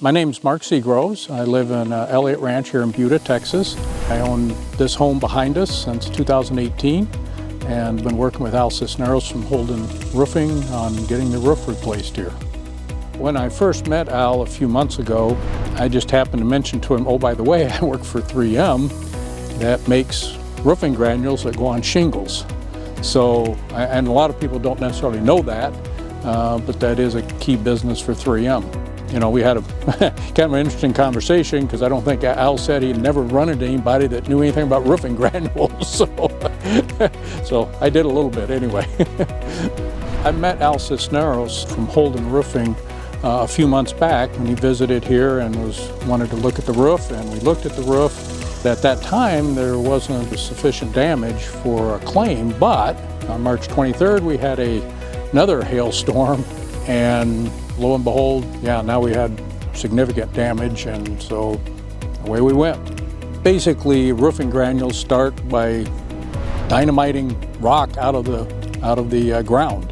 My name's Mark Segroves. I live in Elliott Ranch here in Buda, Texas. I own this home behind us since 2018 and been working with Al Cisneros from Holden Roofing on getting the roof replaced here. When I first met Al a few months ago, I just happened to mention to him, oh, by the way, I work for 3M that makes roofing granules that go on shingles. So, and a lot of people don't necessarily know that, but that is a key business for 3M. You know, we had a kind of an interesting conversation because I don't think Al said he'd never run into anybody that knew anything about roofing granules. So I did a little bit anyway. I met Al Cisneros from Holden Roofing a few months back when he visited here and wanted to look at the roof, and we looked at the roof. At that time, there wasn't sufficient damage for a claim, but on March 23rd, we had another hailstorm, and lo and behold, now we had significant damage, and so away we went. Basically, roofing granules start by dynamiting rock out of the ground,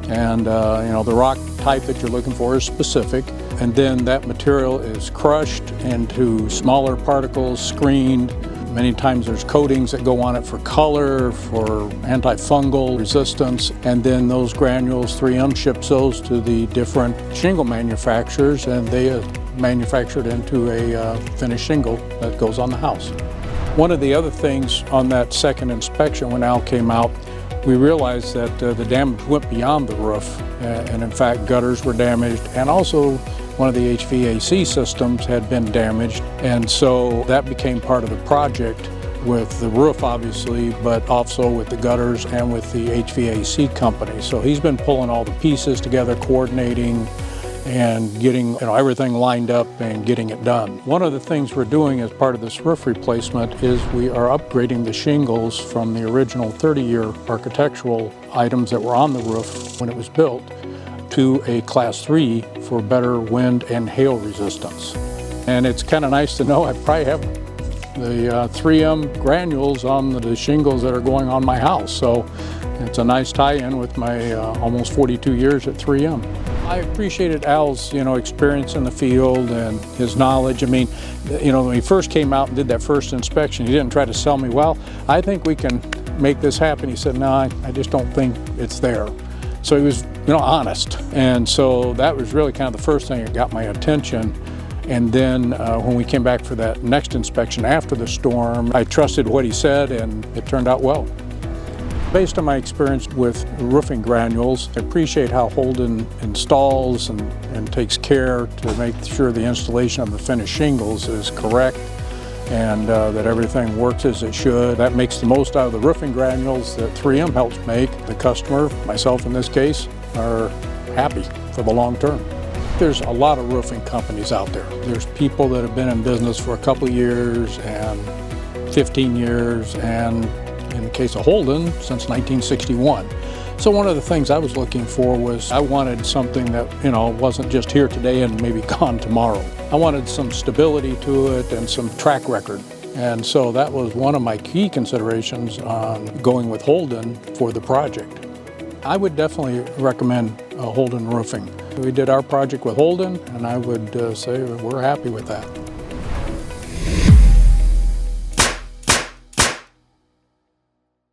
and the rock type that you're looking for is specific, and then that material is crushed into smaller particles, screened. Many times there's coatings that go on it for color, for antifungal resistance, and then those granules, 3M ships those to the different shingle manufacturers, and they manufacture it into a finished shingle that goes on the house. One of the other things on that second inspection when Al came out, we realized that the damage went beyond the roof, and in fact gutters were damaged, and also one of the HVAC systems had been damaged, and so that became part of the project with the roof obviously, but also with the gutters and with the HVAC company. So he's been pulling all the pieces together, coordinating and getting everything lined up and getting it done. One of the things we're doing as part of this roof replacement is we are upgrading the shingles from the original 30-year architectural items that were on the roof when it was built to a Class 3 for better wind and hail resistance. And it's kind of nice to know I probably have the 3M granules on the shingles that are going on my house. So it's a nice tie-in with my almost 42 years at 3M. I appreciated Al's experience in the field and his knowledge. I mean, when he first came out and did that first inspection, he didn't try to sell me, well, I think we can make this happen. He said, no, I just don't think it's there. So he was honest, and so that was really kind of the first thing that got my attention. And then when we came back for that next inspection after the storm, I trusted what he said, and it turned out well. Based on my experience with roofing granules, I appreciate how Holden installs and takes care to make sure the installation of the finished shingles is correct and that everything works as it should. That makes the most out of the roofing granules that 3M helps make. The customer, myself in this case, are happy for the long term. There's a lot of roofing companies out there. There's people that have been in business for a couple of years and 15 years, and in the case of Holden, since 1961. So one of the things I was looking for was I wanted something that, wasn't just here today and maybe gone tomorrow. I wanted some stability to it and some track record. And so that was one of my key considerations on going with Holden for the project. I would definitely recommend Holden Roofing. We did our project with Holden, and I would say we're happy with that.